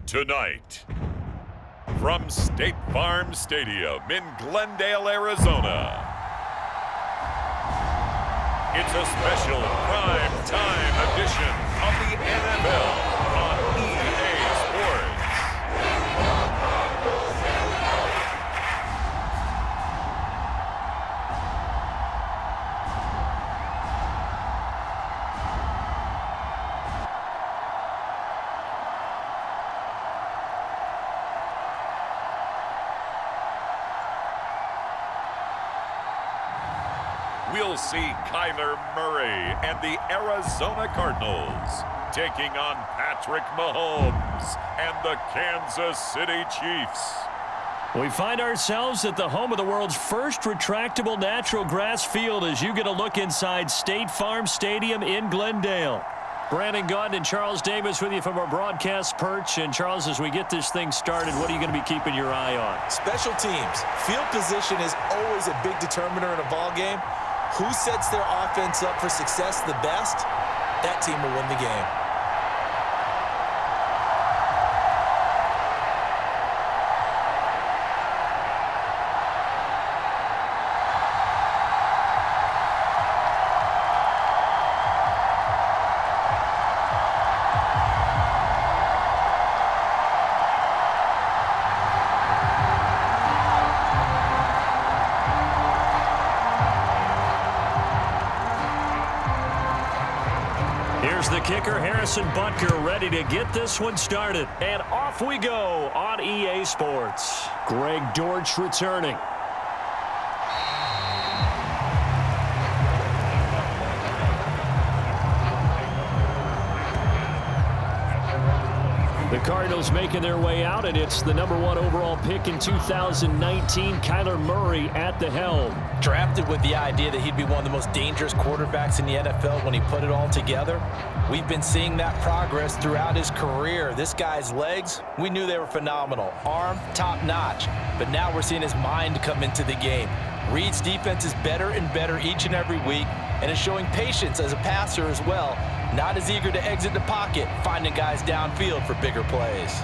Tonight, from State Farm Stadium in Glendale, Arizona, it's a special prime time edition of the NFL on EA Sports. We'll see Kyler Murray and the Arizona Cardinals taking on Patrick Mahomes and the Kansas City Chiefs. We find ourselves at the home of the world's first retractable natural grass field as you get a look inside State Farm Stadium in Glendale. Brandon Gaudin and Charles Davis with you from our broadcast perch. And Charles, as we get this thing started, what are you going to be keeping your eye on? Special teams. Field position is always a big determiner in a ball game. Who sets their offense up for success the best, that team will win the game. Here's the kicker, Butker, ready to get this one started. And off we go on EA Sports. Greg Dortch returning. The Cardinals making their way out, and it's the #1 overall pick in 2019, Kyler Murray at the helm. Drafted with the idea that he'd be one of the most dangerous quarterbacks in the NFL when he put it all together. We've been seeing that progress throughout his career. This guy's legs, we knew they were phenomenal. Arm, top-notch. But now we're seeing his mind come into the game. Reed's defense is better and better each and every week, and is showing patience as a passer as well. Not as eager to exit the pocket, finding guys downfield for bigger plays.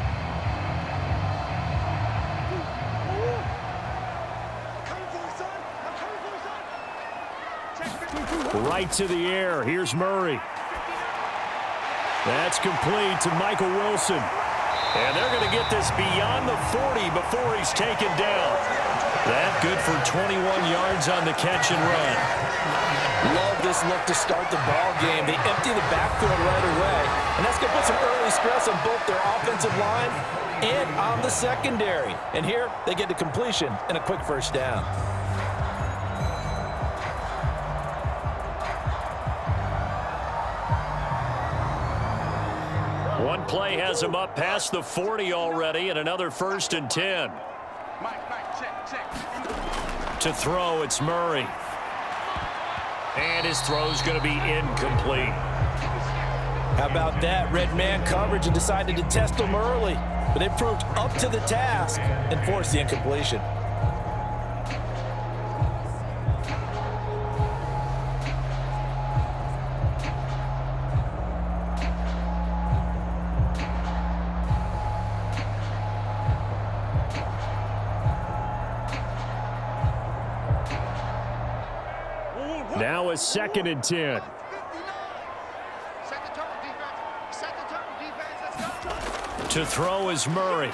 Right to the air. Here's Murray. That's complete to Michael Wilson. And they're going to get this beyond the 40 before he's taken down. That good for 21 yards on the catch and run. Love this look to start the ball game. They empty the backfield right away, and that's going to put some early stress on both their offensive line and on the secondary. And here, they get to completion and a quick first down. One play has him up past the 40 already, and another 1st and 10. To throw, it's Murray. And his throw's going to be incomplete. How about that? Red man coverage and decided to test him early. But it proved up to the task and forced the incompletion. Now a 2nd and 10. To throw is Murray.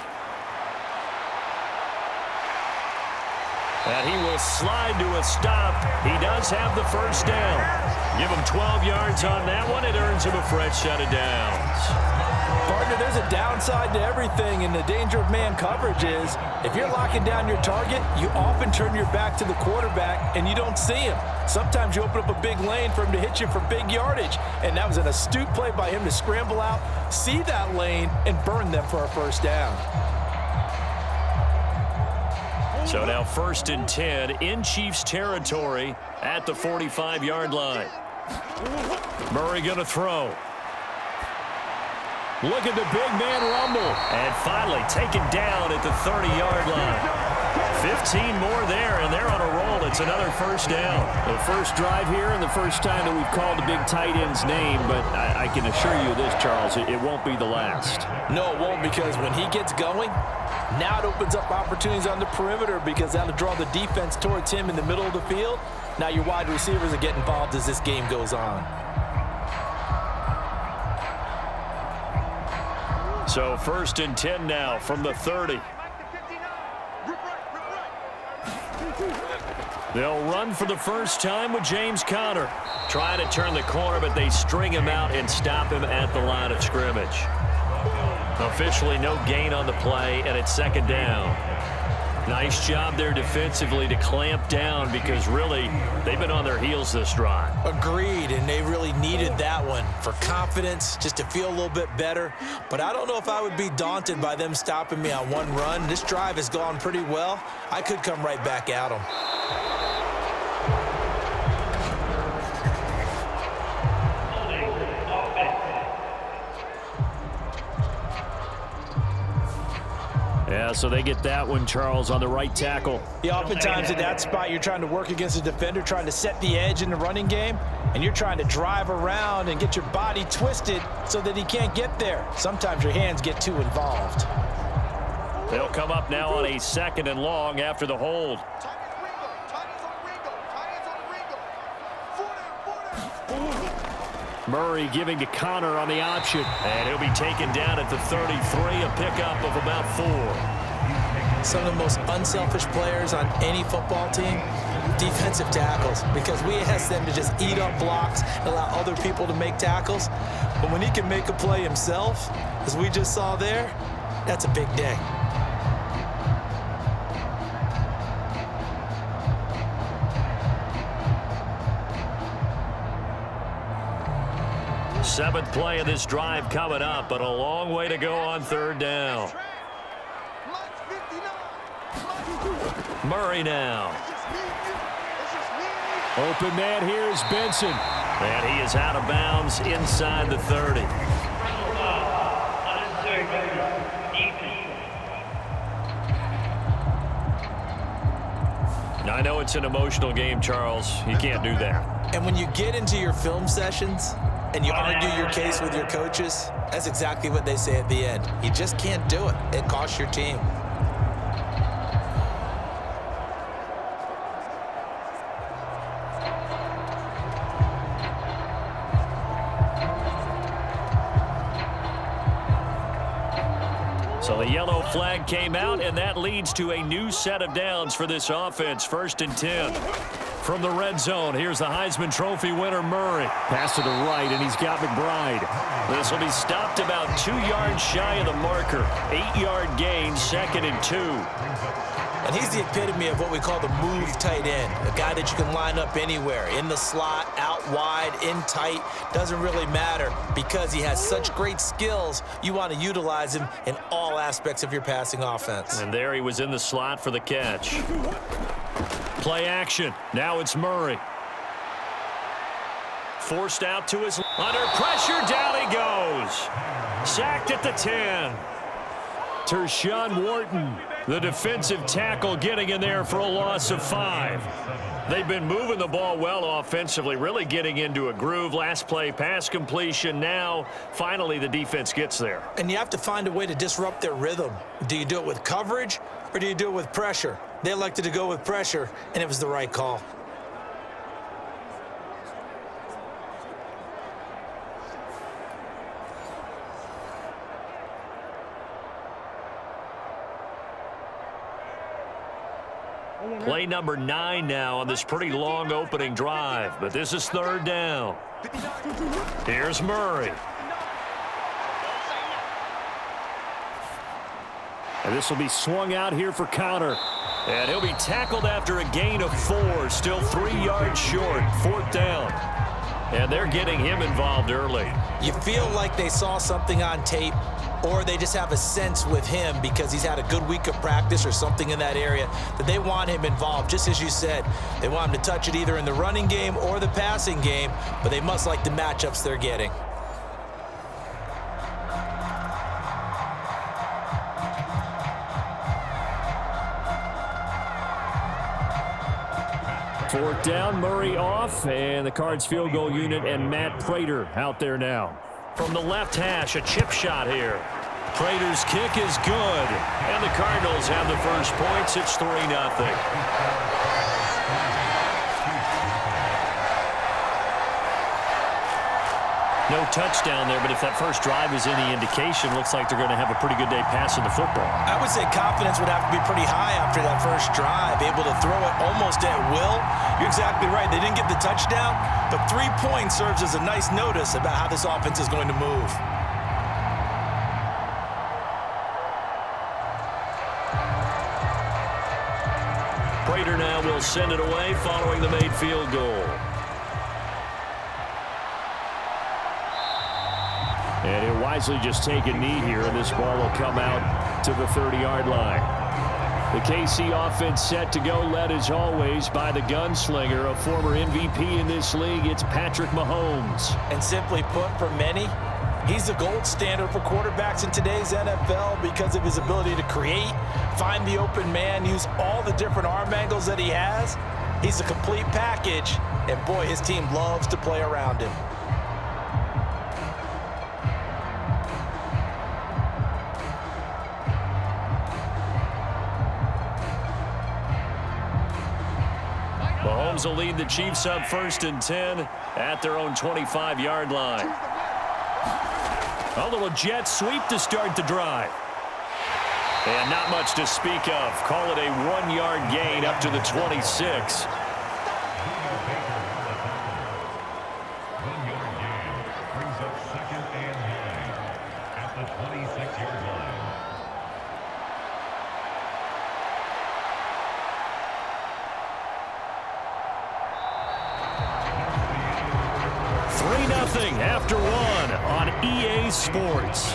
And he will slide to a stop. He does have the first down. Give him 12 yards on that one. It earns him a fresh set of downs. Partner, there's a downside to everything, and the danger of man coverage is if you're locking down your target, you often turn your back to the quarterback and you don't see him. Sometimes you open up a big lane for him to hit you for big yardage, and that was an astute play by him to scramble out, see that lane, and burn them for a first down. So now 1st and 10 in Chiefs territory at the 45-yard line. Murray going to throw. Look at the big man rumble. And finally taken down at the 30-yard line. 15 more there, and they're on a roll. It's another first down. The first drive here and the first time that we've called the big tight end's name, but I can assure you this, Charles, it won't be the last. No, it won't, because when he gets going, now it opens up opportunities on the perimeter because that'll draw the defense towards him in the middle of the field. Now your wide receivers are getting involved as this game goes on. So 1st and 10 now from the 30. They'll run for the first time with James Conner. Trying to turn the corner, but they string him out and stop him at the line of scrimmage. Officially no gain on the play, and it's 2nd down. Nice job there defensively to clamp down because really they've been on their heels this drive. Agreed, and they really needed that one for confidence, just to feel a little bit better. But I don't know if I would be daunted by them stopping me on one run. This drive has gone pretty well. I could come right back at them. Yeah, so they get that one, Charles, on the right tackle. Yeah, oftentimes at that spot, you're trying to work against a defender, trying to set the edge in the running game, and you're trying to drive around and get your body twisted so that he can't get there. Sometimes your hands get too involved. They'll come up now on a 2nd and long after the hold. Murray giving to Conner on the option, and he'll be taken down at the 33, a pickup of about 4. Some of the most unselfish players on any football team, defensive tackles, because we ask them to just eat up blocks and allow other people to make tackles. But when he can make a play himself, as we just saw there, that's a big day. Seventh play of this drive coming up, but a long way to go on 3rd down. Murray now. Open man here is Benson. And he is out of bounds inside the 30. I know it's an emotional game, Charles. You can't do that. And when you get into your film sessions and you argue your case with your coaches, that's exactly what they say at the end. You just can't do it. It costs your team. So the yellow flag came out, and that leads to a new set of downs for this offense. 1st and 10. From the red zone, here's the Heisman Trophy winner, Murray. Pass to the right, and he's got McBride. This will be stopped about 2 yards shy of the marker. 8-yard gain, 2nd and 2. And he's the epitome of what we call the move tight end, a guy that you can line up anywhere, in the slot, out wide, in tight, doesn't really matter because he has such great skills. You want to utilize him in all aspects of your passing offense. And there he was in the slot for the catch. Play action. Now it's Murray. Forced out to his... Under pressure, down he goes. Sacked at the 10. Tershawn Wharton, the defensive tackle, getting in there for a loss of 5. They've been moving the ball well offensively, really getting into a groove. Last play, pass completion. Now, finally, the defense gets there. And you have to find a way to disrupt their rhythm. Do you do it with coverage, or do you do it with pressure? They elected to go with pressure, and it was the right call. Play number 9 now on this pretty long opening drive, but this is 3rd down. Here's Murray. And this will be swung out here for Conner. And he'll be tackled after a gain of 4, still 3 yards short, 4th down. And they're getting him involved early. You feel like they saw something on tape, or they just have a sense with him because he's had a good week of practice or something in that area that they want him involved. Just as you said, they want him to touch it either in the running game or the passing game, but they must like the matchups they're getting. Fourth down, Murray off, and the Cards field goal unit and Matt Prater out there now. From the left hash, a chip shot here. Prater's kick is good, and the Cardinals have the first points. It's 3-0. No touchdown there, but if that first drive is any indication, looks like they're going to have a pretty good day passing the football. I would say confidence would have to be pretty high after that first drive, able to throw it almost at will. You're exactly right. They didn't get the touchdown, but 3 points serves as a nice notice about how this offense is going to move. Prater now will send it away following the made field goal. And he'll wisely just take a knee here, and this ball will come out to the 30-yard line. The KC offense set to go, led as always by the gunslinger, a former MVP in this league. It's Patrick Mahomes. And simply put, for many, he's the gold standard for quarterbacks in today's NFL because of his ability to create, find the open man, use all the different arm angles that he has. He's a complete package, and boy, his team loves to play around him. Mahomes will lead the Chiefs up 1st and 10 at their own 25-yard line. A little jet sweep to start the drive. And not much to speak of. Call it a 1-yard gain up to the 26. After one on EA Sports.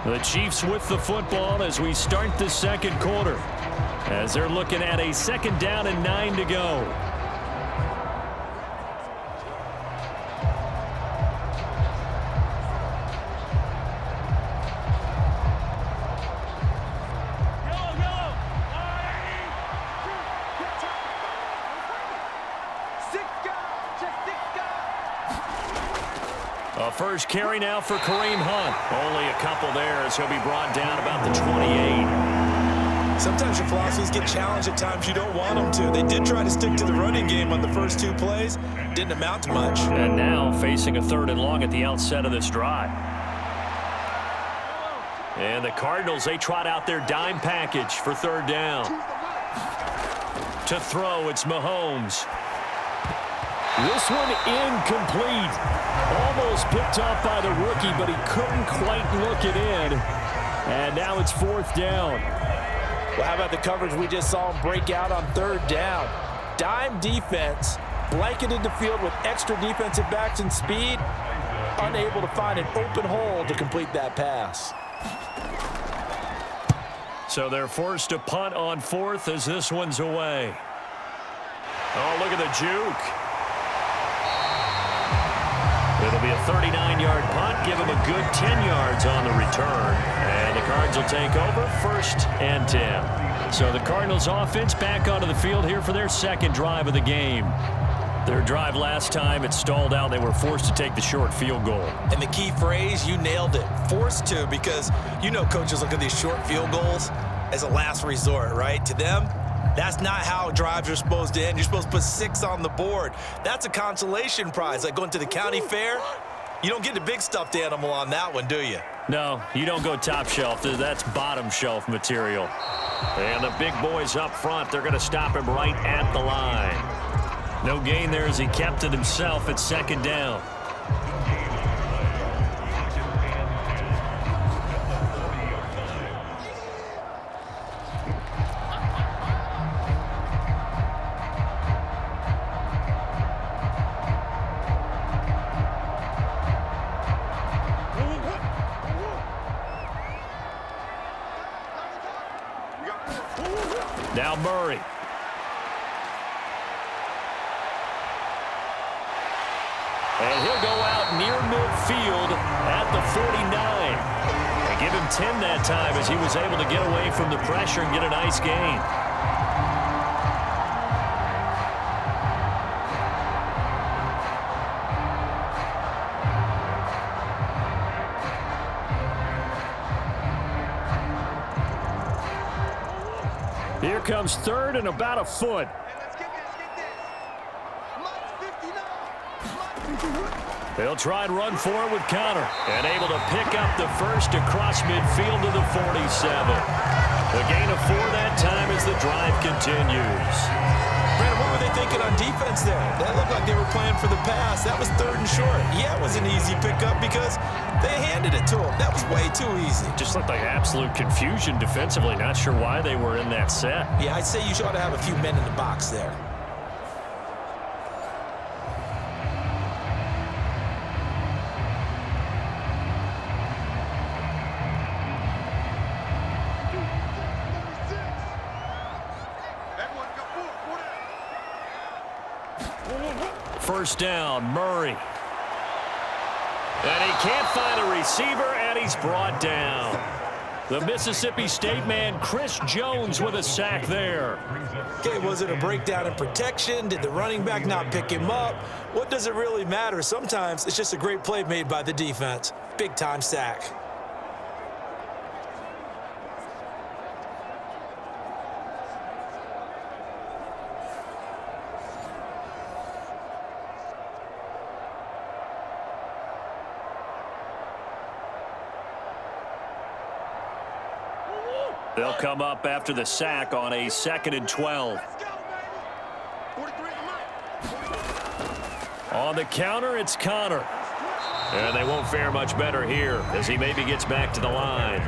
The Chiefs with the football as we start the second quarter, as they're looking at a 2nd down and 9 to go. First carry now for Kareem Hunt. Only a couple there as he'll be brought down about the 28. Sometimes your philosophies get challenged at times you don't want them to. They did try to stick to the running game on the first 2 plays. Didn't amount to much. And now facing a 3rd and long at the outset of this drive. And the Cardinals, they trot out their dime package for 3rd down. To throw, it's Mahomes. This one incomplete. Almost picked off by the rookie, but he couldn't quite look it in. And now it's 4th down. Well, how about the coverage we just saw him break out on 3rd down? Dime defense, blanketed the field with extra defensive backs and speed, unable to find an open hole to complete that pass. So they're forced to punt on 4th as this one's away. Oh, look at the juke. It'll be a 39-yard punt, give him a good 10 yards on the return. And the Cards will take over 1st and 10. So the Cardinals offense back onto the field here for their 2nd drive of the game. Their drive last time, it stalled out. They were forced to take the short field goal. And the key phrase, you nailed it, forced to, because you know coaches look at these short field goals as a last resort, right? To them, that's not how drives are supposed to end. You're supposed to put 6 on the board. That's a consolation prize, like going to the county fair. You don't get the big stuffed animal on that one, do you? No, you don't go top shelf. That's bottom shelf material. And the big boys up front, they're going to stop him right at the line. No gain there as he kept it himself at 2nd down. Now Murray. And he'll go out near midfield at the 49. And Give him 10 that time as he was able to get away from the pressure and get a nice gain. Here comes third and about a foot. They'll try and run for it with Connor. And able to pick up the first across midfield to the 47. The gain of 4 that time as the drive continues. Brandon, what were they thinking on defense there? That looked like they were playing for the pass. That was 3rd and short. Yeah, it was an easy pickup because they handed it to him. That was way too easy. Just looked like absolute confusion defensively. Not sure why they were in that set. Yeah, I'd say you ought to have a few men in the box there. First down, Murray. And he can't find a receiver, and he's brought down. The Mississippi State man, Chris Jones, with a sack there. Okay, was it a breakdown in protection? Did the running back not pick him up? What does it really matter? Sometimes it's just a great play made by the defense. Big-time sack. They'll come up after the sack on a 2nd and 12. On the counter, it's Connor. And they won't fare much better here as he maybe gets back to the line.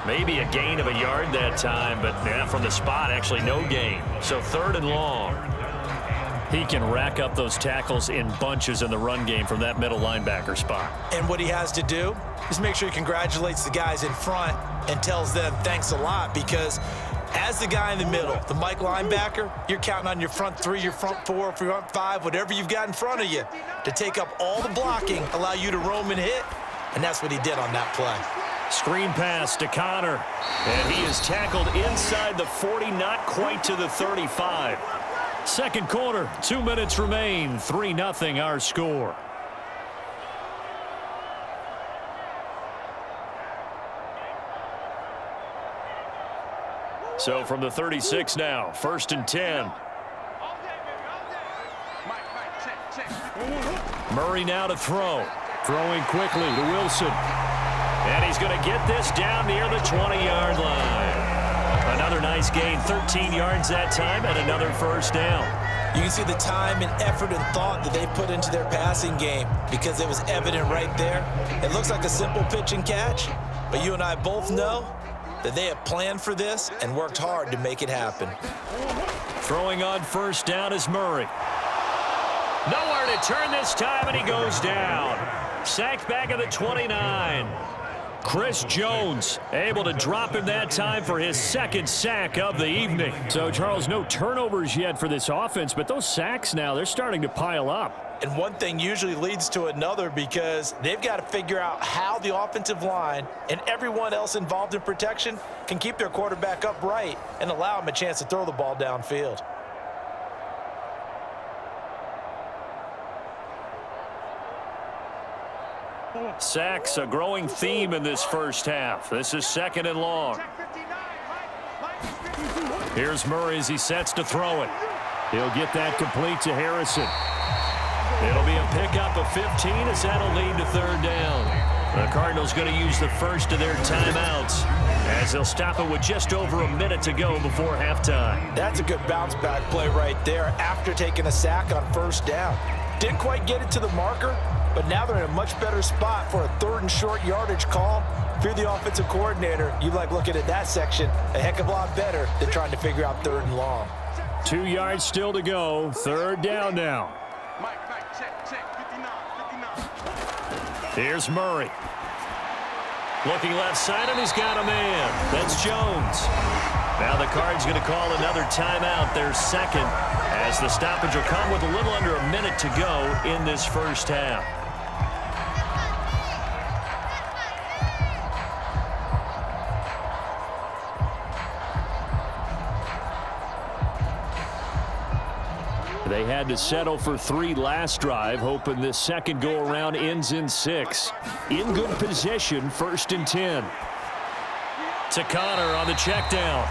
Maybe a gain of a yard that time, but yeah, from the spot, actually no gain. So 3rd and long. He can rack up those tackles in bunches in the run game from that middle linebacker spot. And what he has to do is make sure he congratulates the guys in front and tells them thanks a lot, because as the guy in the middle, the Mike linebacker, you're counting on your front 3, your front 4, front 5, whatever you've got in front of you to take up all the blocking, allow you to roam and hit, and that's what he did on that play. Screen pass to Connor, and he is tackled inside the 40, not quite to the 35. Second quarter, 2 minutes remain, 3-0 our score. So from the 36 now, 1st and 10. Murray now to throw. Throwing quickly to Wilson. And he's going to get this down near the 20-yard line. Another nice gain, 13 yards that time, and another first down. You can see the time and effort and thought that they put into their passing game because it was evident right there. It looks like a simple pitch and catch, but you and I both know that they have planned for this and worked hard to make it happen. Throwing on first down is Murray. Nowhere to turn this time, and he goes down. Sacked back at the 29. Chris Jones able to drop him that time for his 2nd sack of the evening. So, Charles, no turnovers yet for this offense, but those sacks now, they're starting to pile up. And one thing usually leads to another because they've got to figure out how the offensive line and everyone else involved in protection can keep their quarterback upright and allow him a chance to throw the ball downfield. Sacks, a growing theme in this first half. This is 2nd and long. Here's Murray as he sets to throw it. He'll get that complete to Harrison. It'll be a pickup of 15 as that'll lead to 3rd down. The Cardinals going to use the first of their timeouts as they'll stop it with just over a minute to go before halftime. That's a good bounce back play right there after taking a sack on 1st down. Didn't quite get it to the marker, but now they're in a much better spot for a 3rd and short yardage call. If you're the offensive coordinator, you like looking at that section a heck of a lot better than trying to figure out 3rd and long. 2 yards still to go. 3rd down now. Here's Murray. Looking left side, and he's got a man. That's Jones. Now the Cards going to call another timeout, their 2nd, as the stoppage will come with a little under a minute to go in this first half. They had to settle for 3 last drive, hoping this second go-around ends in 6. In good position, 1st and 10. To Connor on the check down.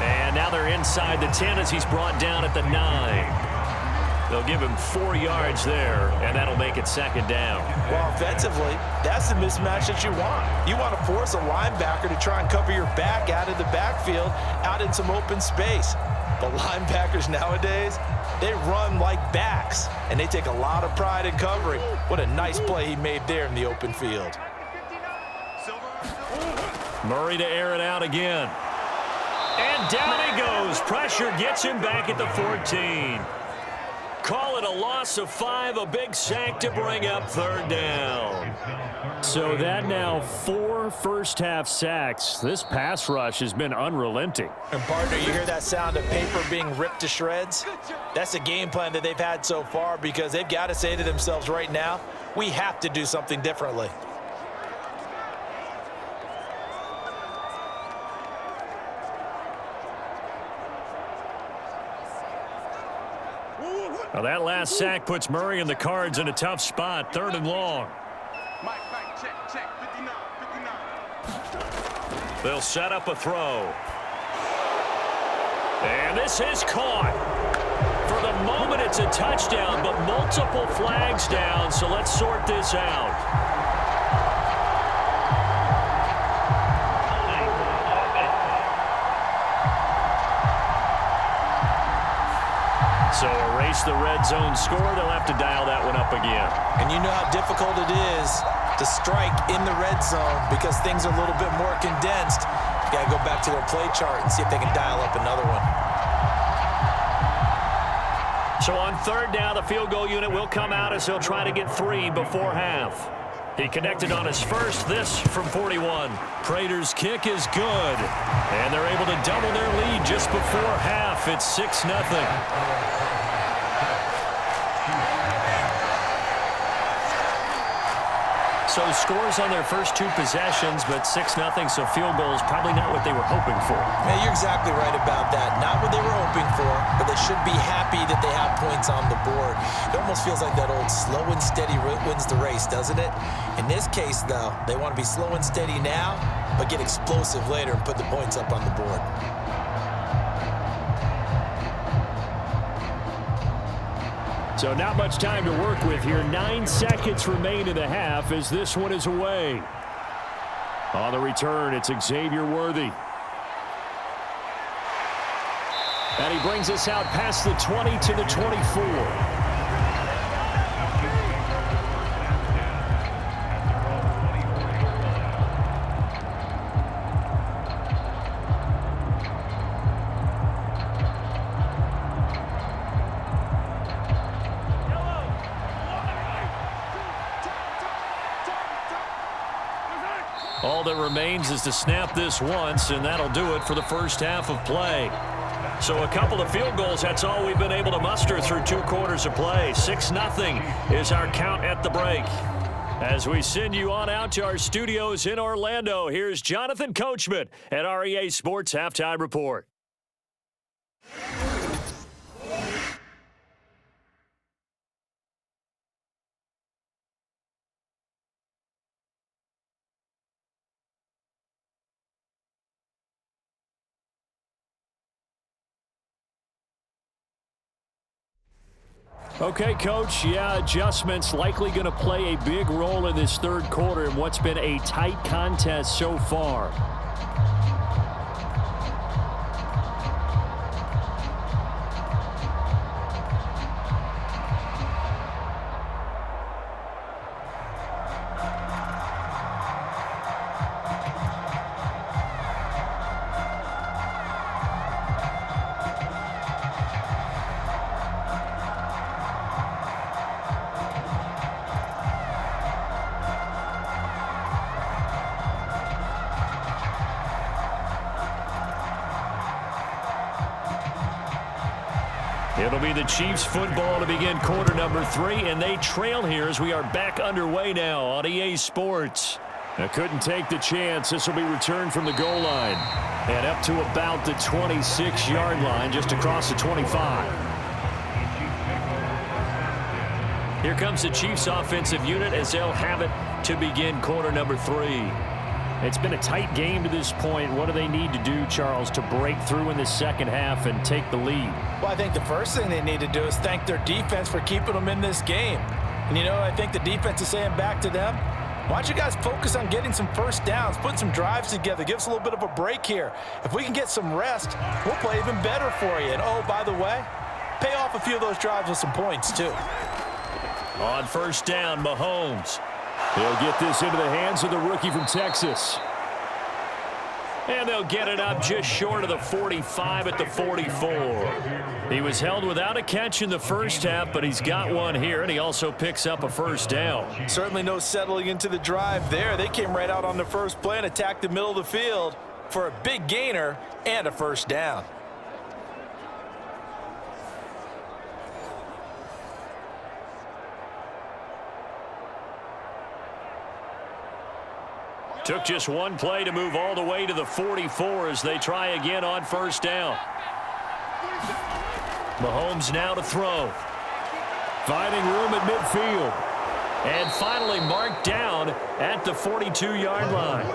And now they're inside the 10 as he's brought down at the 9. They'll give him 4 yards there, and that'll make it 2nd down. Well, offensively, that's the mismatch that you want. You want to force a linebacker to try and cover your back out of the backfield, out in some open space. But linebackers nowadays, they run like backs, and they take a lot of pride in covering. What a nice play he made there in the open field. Murray to air it out again. And down he goes. Pressure gets him back at the 14. Call it a loss of 5, a big sack to bring up 3rd down. So that now 4 first-half sacks. This pass rush has been unrelenting. And, partner, you hear that sound of paper being ripped to shreds? That's the game plan that they've had so far because they've got to say to themselves right now, we have to do something differently. Well, that last sack puts Murray and the Cards in a tough spot, 3rd and long. Check, 59. They'll set up a throw. And this is caught. For the moment, it's a touchdown, but multiple flags down, so let's sort this out. So erase the red zone score. They'll have to dial that one up again. And you know how difficult it is to strike in the red zone because things are a little bit more condensed. You got to go back to their play chart and see if they can dial up another one. So on 3rd down, the field goal unit will come out as he'll try to get 3 before half. He connected on his first, this from 41. Prater's kick is good. And they're able to double their lead just before half. It's 6-0. So scores on their first 2 possessions, but 6-0, so field goal is probably not what they were hoping for. Yeah, you're exactly right about that. Not what they were hoping for, but they should be happy that they have points on the board. It almost feels like that old slow and steady wins the race, doesn't it? In this case, though, they want to be slow and steady now, but get explosive later and put the points up on the board. So not much time to work with here. 9 seconds remain in the half as this one is away. On the return, it's Xavier Worthy. And he brings us out past the 20 to the 24. All that remains is to snap this once, and that'll do it for the first half of play. So a couple of field goals, that's all we've been able to muster through 2 quarters of play. 6-0 is our count at the break. As we send you on out to our studios in Orlando, here's Jonathan Coachman at REA Sports Halftime Report. Okay, Coach, yeah, adjustments likely going to play a big role in this 3rd quarter in what's been a tight contest so far. It'll be the Chiefs football to begin quarter number 3, and they trail here as we are back underway now on EA Sports. Now couldn't take the chance. This will be returned from the goal line and up to about the 26-yard line, just across the 25. Here comes the Chiefs offensive unit as they'll have it to begin quarter number 3. It's been a tight game to this point. What do they need to do, Charles, to break through in the second half and take the lead? Well, I think the first thing they need to do is thank their defense for keeping them in this game. And, I think the defense is saying back to them, why don't you guys focus on getting some first downs, put some drives together, give us a little bit of a break here. If we can get some rest, we'll play even better for you. And, oh, by the way, pay off a few of those drives with some points, too. On first down, Mahomes. He'll get this into the hands of the rookie from Texas. And they'll get it up just short of the 45 at the 44. He was held without a catch in the first half, but he's got one here, and he also picks up a first down. Certainly no settling into the drive there. They came right out on the first play and attacked the middle of the field for a big gainer and a first down. Took just one play to move all the way to the 44 as they try again on first down. Mahomes now to throw. Finding room at midfield. And finally marked down at the 42-yard line.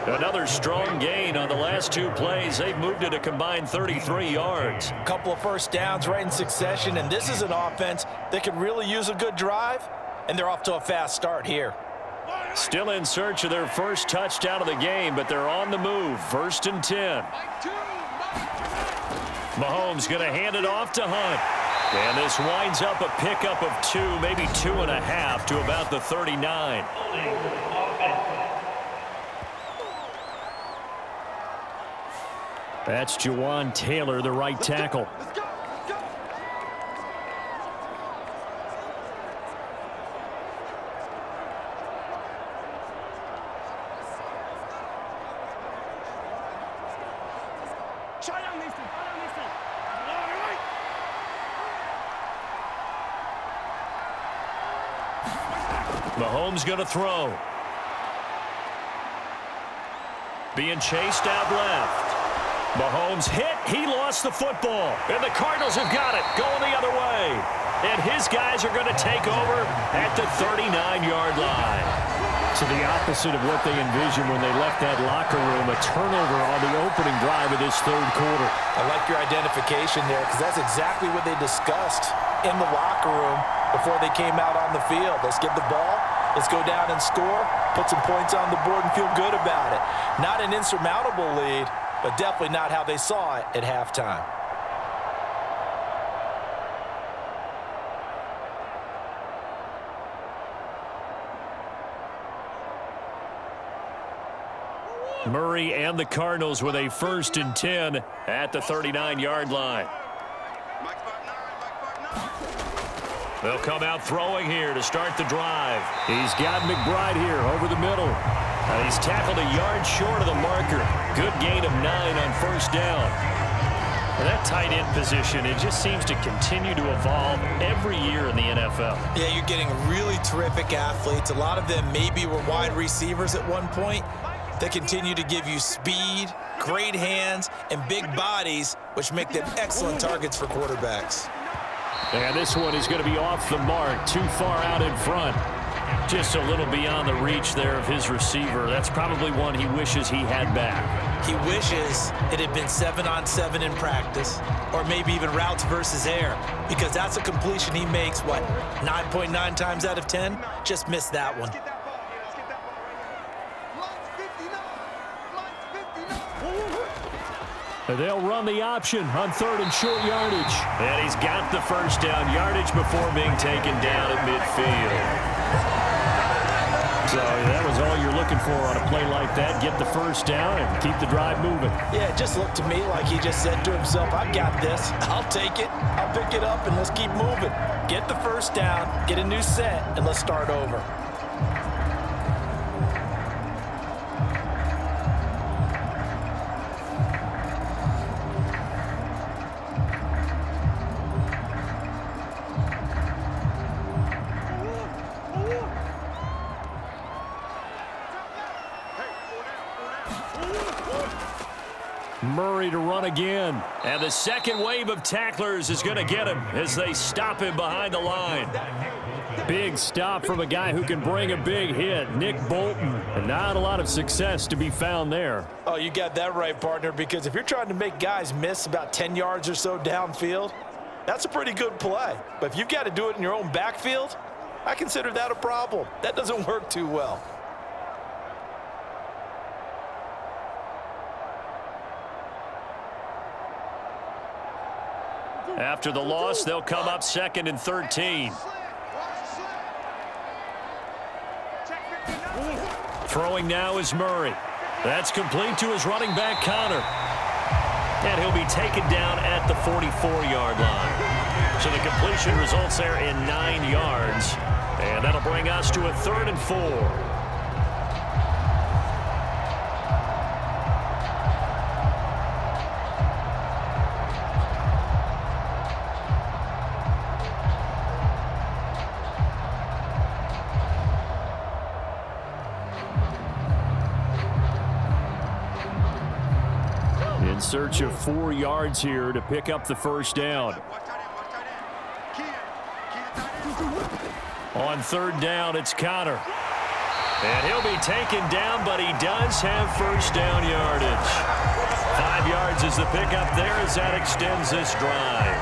Another strong gain on the last 2 plays. They've moved it a combined 33 yards. A couple of first downs right in succession, and this is an offense that could really use a good drive, and they're off to a fast start here. Still in search of their first touchdown of the game, but they're on the move. 1st and 10. Mahomes going to hand it off to Hunt. And this winds up a pickup of 2, maybe 2.5 to about the 39. That's Jawan Taylor, the right tackle. Mahomes going to throw. Being chased out left. Mahomes hit. He lost the football. And the Cardinals have got it. Going the other way. And his guys are going to take over at the 39-yard line. To the opposite of what they envisioned when they left that locker room. A turnover on the opening drive of this third quarter. I like your identification there because that's exactly what they discussed in the locker room before they came out on the field. Let's get the ball. Let's go down and score, put some points on the board, and feel good about it. Not an insurmountable lead, but definitely not how they saw it at halftime. Murray and the Cardinals with a 1st and 10 at the 39-yard line. They'll come out throwing here to start the drive. He's got McBride here over the middle. And he's tackled a yard short of the marker. Good gain of 9 on first down. And that tight end position, it just seems to continue to evolve every year in the NFL. Yeah, you're getting really terrific athletes. A lot of them maybe were wide receivers at one point. They continue to give you speed, great hands, and big bodies, which make them excellent targets for quarterbacks. And this one is going to be off the mark, too far out in front. Just a little beyond the reach there of his receiver. That's probably one he wishes he had back. He wishes it had been 7-on-7 in practice, or maybe even routes versus air, because that's a completion he makes, 9.9 times out of 10? Just missed that one. They'll run the option on 3rd and short yardage. And he's got the first down yardage before being taken down at midfield. So that was all you're looking for on a play like that. Get the first down and keep the drive moving. Yeah, it just looked to me like he just said to himself, I've got this. I'll take it. I'll pick it up, and let's keep moving. Get the first down, get a new set, and let's start over. Murray to run again. And the second wave of tacklers is going to get him as they stop him behind the line. Big stop from a guy who can bring a big hit, Nick Bolton. And not a lot of success to be found there. Oh, you got that right, partner, because if you're trying to make guys miss about 10 yards or so downfield, that's a pretty good play. But if you've got to do it in your own backfield, I consider that a problem. That doesn't work too well. After the loss, they'll come up 2nd and 13. Throwing now is Murray. That's complete to his running back, Connor. And he'll be taken down at the 44-yard line. So the completion results there in 9 yards. And that'll bring us to a 3rd and 4. In search of 4 yards here to pick up the first down. On 3rd down, it's Connor. And he'll be taken down, but he does have first down yardage. 5 yards is the pickup there as that extends this drive.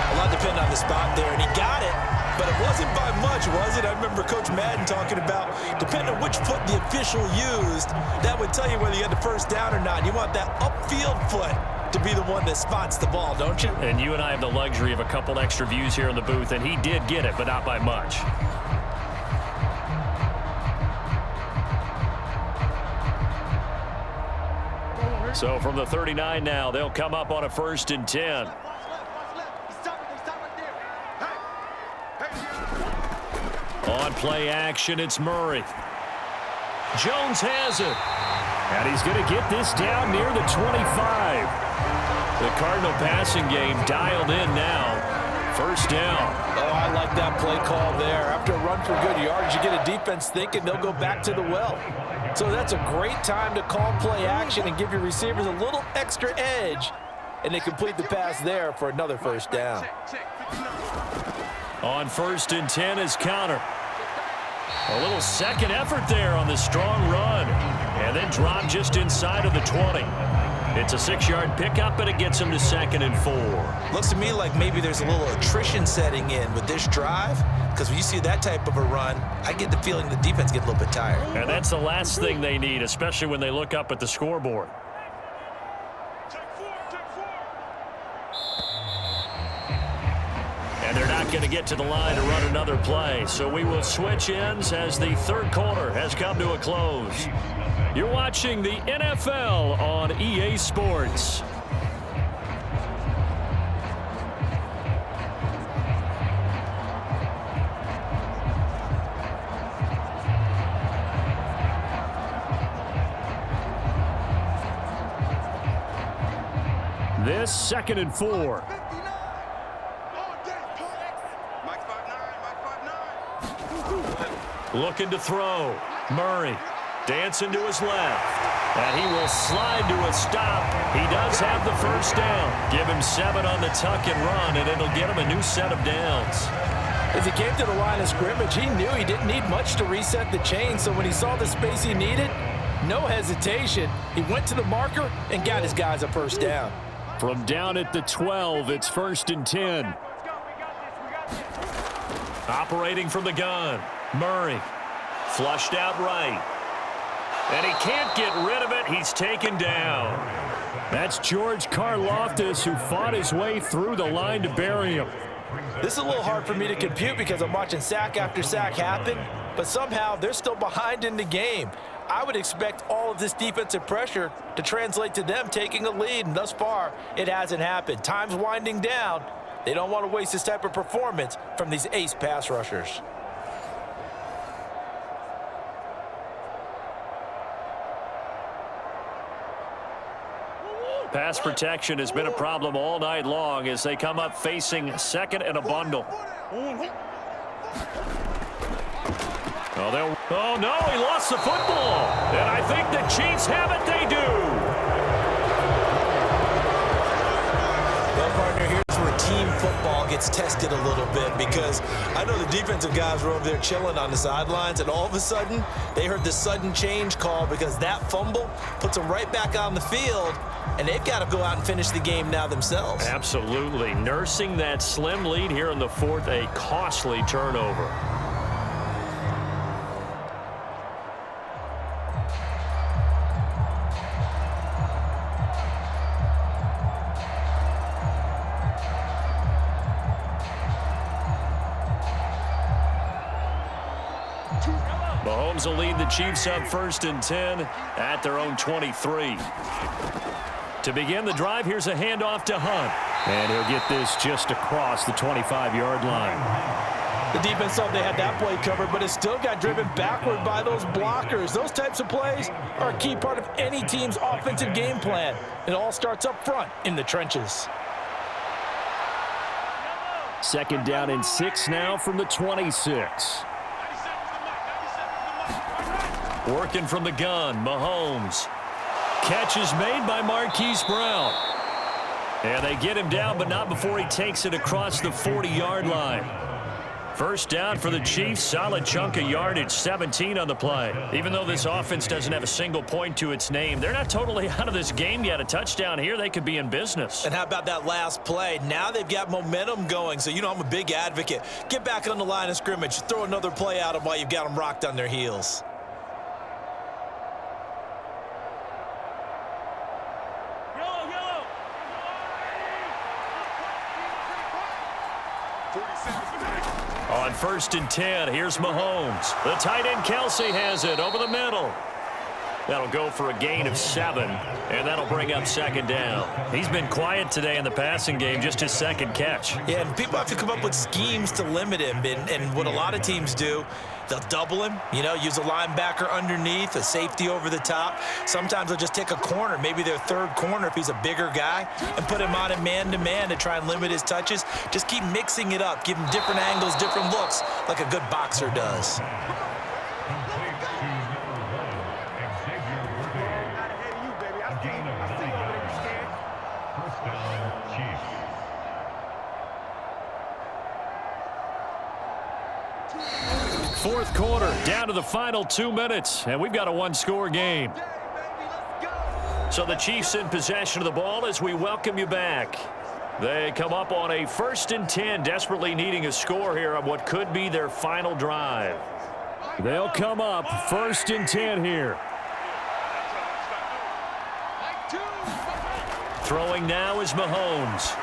A lot depended on the spot there, and he got it. But it wasn't by much, was it? I remember Coach Madden talking about, depending on which foot the official used, that would tell you whether you had the first down or not. You want that upfield foot to be the one that spots the ball, don't you? And you and I have the luxury of a couple extra views here in the booth, and he did get it, but not by much. So from the 39 now, they'll come up on a 1st and 10. On play action, it's Murray. Jones has it. And he's going to get this down near the 25. The Cardinal passing game dialed in now. First down. Oh, I like that play call there. After a run for good yards, you get a defense thinking they'll go back to the well. So that's a great time to call play action and give your receivers a little extra edge. And they complete the pass there for another first down. On 1st and 10 is Connor. A little second effort there on the strong run. And then drop just inside of the 20. It's a 6-yard pickup, and it gets him to 2nd and 4. Looks to me like maybe there's a little attrition setting in with this drive. Because when you see that type of a run, I get the feeling the defense gets a little bit tired. And that's the last thing they need, especially when they look up at the scoreboard. And they're not going to get to the line to run another play. So we will switch ends as the 3rd quarter has come to a close. You're watching the NFL on EA Sports. This 2nd and 4. Looking to throw. Murray dancing to his left. And he will slide to a stop. He does have the first down. Give him 7 on the tuck and run, and it'll get him a new set of downs. As he came to the line of scrimmage, he knew he didn't need much to reset the chain. So when he saw the space he needed, no hesitation. He went to the marker and got his guys a first down. From down at the 12, it's 1st and 10. Operating from the gun. Murray flushed out right. And he can't get rid of it. He's taken down. That's George Karlaftis, who fought his way through the line to bury him. This is a little hard for me to compute because I'm watching sack after sack happen, but somehow they're still behind in the game. I would expect all of this defensive pressure to translate to them taking a lead, and thus far, it hasn't happened. Time's winding down. They don't want to waste this type of performance from these ace pass rushers. Pass protection has been a problem all night long as they come up facing 2nd and a bundle. Oh, no, he lost the football. And I think the Chiefs have it. They do. Well, partner, here's where team football gets gets tested a little bit because I know the defensive guys were over there chilling on the sidelines, and all of a sudden, they heard the sudden change call because that fumble puts them right back on the field, and they've got to go out and finish the game now themselves. Absolutely. Nursing that slim lead here in the fourth, a costly turnover. Mahomes will lead the Chiefs up 1st and 10 at their own 23. To begin the drive, here's a handoff to Hunt. And he'll get this just across the 25-yard line. The defense thought they had that play covered, but it still got driven backward by those blockers. Those types of plays are a key part of any team's offensive game plan. It all starts up front in the trenches. 2nd down and 6 now from the 26. Working from the gun, Mahomes. Catch is made by Marquise Brown. And they get him down, but not before he takes it across the 40-yard line. 1st down for the Chiefs. Solid chunk of yardage, 17 on the play. Even though this offense doesn't have a single point to its name, they're not totally out of this game yet. A touchdown here, they could be in business. And how about that last play? Now they've got momentum going, so you know I'm a big advocate. Get back on the line of scrimmage. Throw another play at them while you've got them rocked on their heels. On 1st and 10, here's Mahomes. The tight end Kelce has it over the middle. That'll go for a gain of 7, and that'll bring up 2nd down. He's been quiet today in the passing game, just his 2nd catch. Yeah, and people have to come up with schemes to limit him, and what a lot of teams do, they'll double him, you know, use a linebacker underneath, a safety over the top. Sometimes they'll just take a corner, maybe their 3rd corner if he's a bigger guy, and put him on a man-to-man to try and limit his touches. Just keep mixing it up, give him different angles, different looks, like a good boxer does. Fourth quarter, down to the final 2 minutes, and we've got a one-score game. So the Chiefs in possession of the ball as we welcome you back. They come up on a 1st and 10, desperately needing a score here on what could be their final drive. They'll come up 1st and 10 here. Throwing now is Mahomes.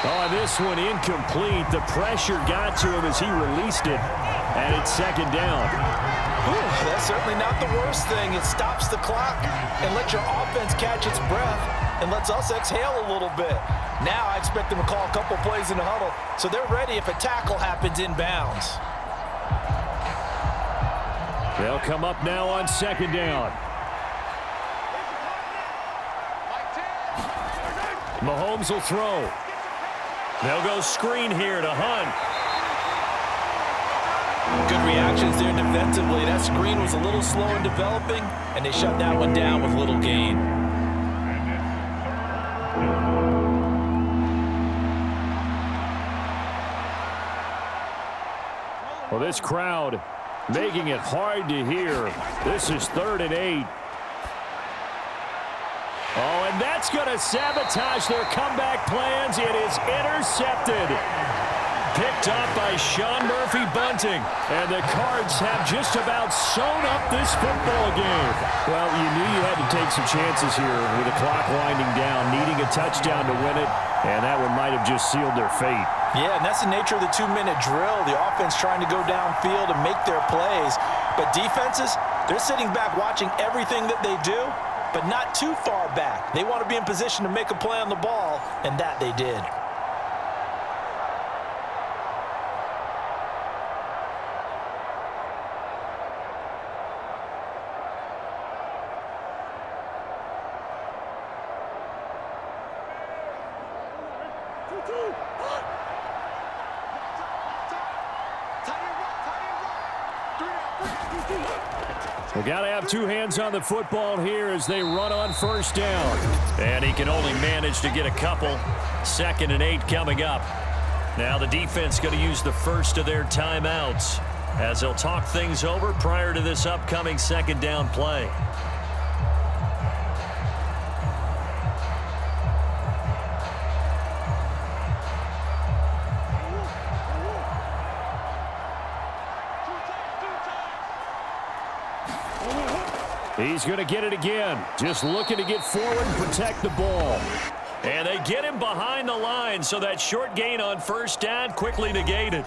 Oh, this one incomplete. The pressure got to him as he released it, and it's 2nd down. Ooh, that's certainly not the worst thing. It stops the clock and lets your offense catch its breath and lets us exhale a little bit. Now I expect them to call a couple plays in the huddle, so they're ready if a tackle happens inbounds. They'll come up now on 2nd down. Mahomes will throw. They'll go screen here to Hunt. Good reactions there defensively. That screen was a little slow in developing, and they shut that one down with little gain. Well, this crowd making it hard to hear. This is 3rd and 8. Oh, and that's going to sabotage their comeback plans. It is intercepted. Picked up by Sean Murphy-Bunting. And the Cards have just about sewn up this football game. Well, you knew you had to take some chances here with the clock winding down, needing a touchdown to win it, and that one might have just sealed their fate. Yeah, and that's the nature of the 2-minute drill. The offense trying to go downfield and make their plays. But defenses, they're sitting back watching everything that they do, but not too far back. They want to be in position to make a play on the ball, and that they did. We got to have two hands on the football here as they run on 1st down. And he can only manage to get a couple. 2nd and 8 coming up. Now the defense going to use the first of their timeouts as they'll talk things over prior to this upcoming second down play. He's going to get it again. Just looking to get forward and protect the ball. And they get him behind the line, so that short gain on first down quickly negated.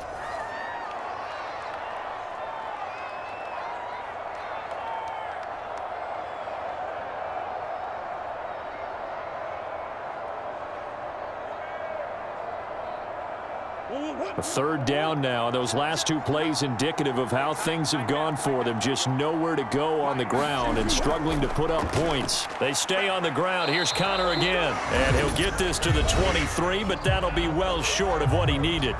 A third down now. Those last two plays indicative of how things have gone for them. Just nowhere to go on the ground and struggling to put up points. They stay on the ground. Here's Connor again. And he'll get this to the 23, but that'll be well short of what he needed.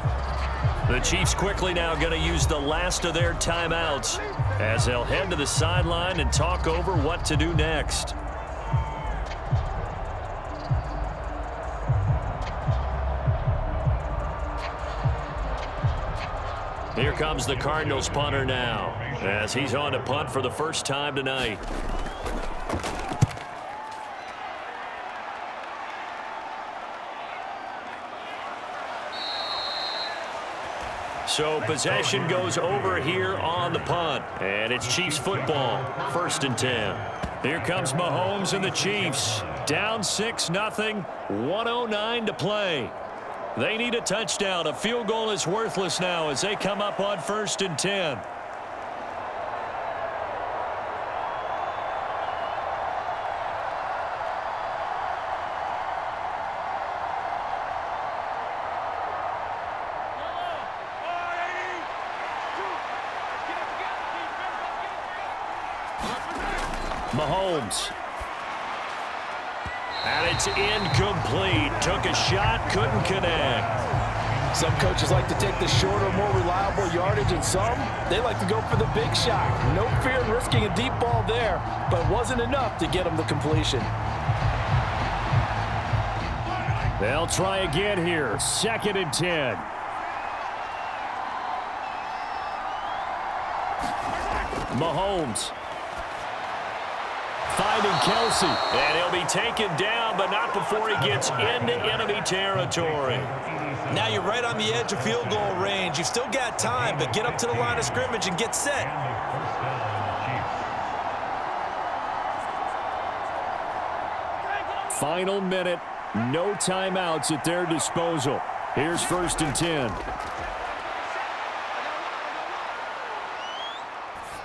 The Chiefs quickly now going to use the last of their timeouts as they'll head to the sideline and talk over what to do next. Here comes the Cardinals punter now as he's on to punt for the first time tonight. So possession goes over here on the punt, and it's Chiefs football, 1st and 10. Here comes Mahomes and the Chiefs, down 6-0, 1:09 to play. They need a touchdown. A field goal is worthless now as they come up on 1st and 10. Mahomes. And it's incomplete. Took a shot, couldn't connect. Some coaches like to take the shorter, more reliable yardage, and some, they like to go for the big shot. No fear in risking a deep ball there, but wasn't enough to get them the completion. They'll try again here. 2nd and 10. Mahomes. Finding Kelce. And he'll be taken down, but not before he gets into enemy territory. Now you're right on the edge of field goal range. You've still got time, but get up to the line of scrimmage and get set. Final minute. No timeouts at their disposal. Here's 1st and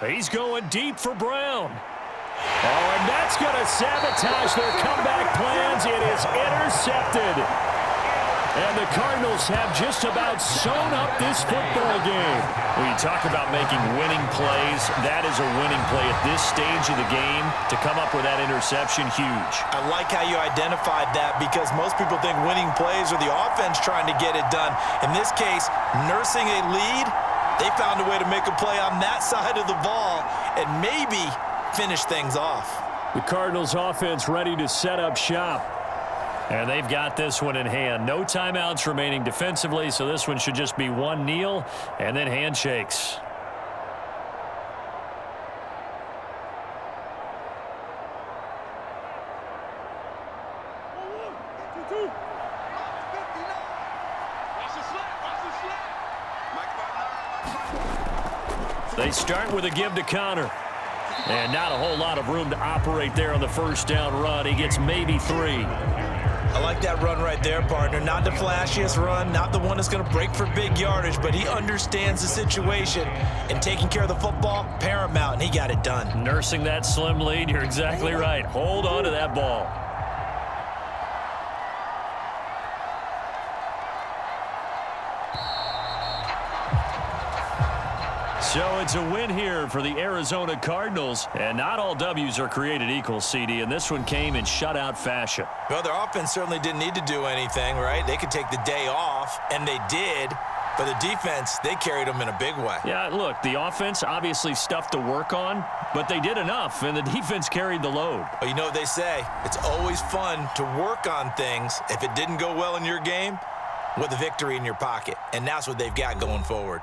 10. He's going deep for Brown. Oh, and that's going to sabotage their comeback plans. It is intercepted. And the Cardinals have just about sewn up this football game. When you talk about making winning plays, that is a winning play at this stage of the game. To come up with that interception, huge. I like how you identified that because most people think winning plays are the offense trying to get it done. In this case, nursing a lead, they found a way to make a play on that side of the ball and maybe finish things off. The Cardinals offense ready to set up shop. And they've got this one in hand. No timeouts remaining defensively, so this one should just be one kneel and then handshakes. They start with a give to Connor. And not a whole lot of room to operate there on the first down run. He gets maybe 3. I like that run right there, partner. Not the flashiest run, not the one that's going to break for big yardage, but he understands the situation. And taking care of the football, paramount, and he got it done. Nursing that slim lead, you're exactly right. Hold on to that ball. So it's a win here for the Arizona Cardinals. And not all W's are created equal, CD, and this one came in shutout fashion. Well, their offense certainly didn't need to do anything, right? They could take the day off, and they did. But the defense, they carried them in a big way. Yeah, look, the offense obviously stuff to work on, but they did enough, and the defense carried the load. Well, you know what they say. It's always fun to work on things. If it didn't go well in your game, with a victory in your pocket, and that's what they've got going forward.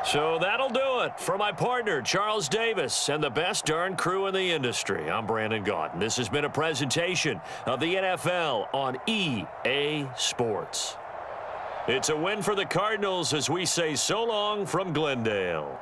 So that'll do it for my partner, Charles Davis, and the best darn crew in the industry. I'm Brandon Gaudin. This has been a presentation of the NFL on EA Sports. It's a win for the Cardinals as we say so long from Glendale.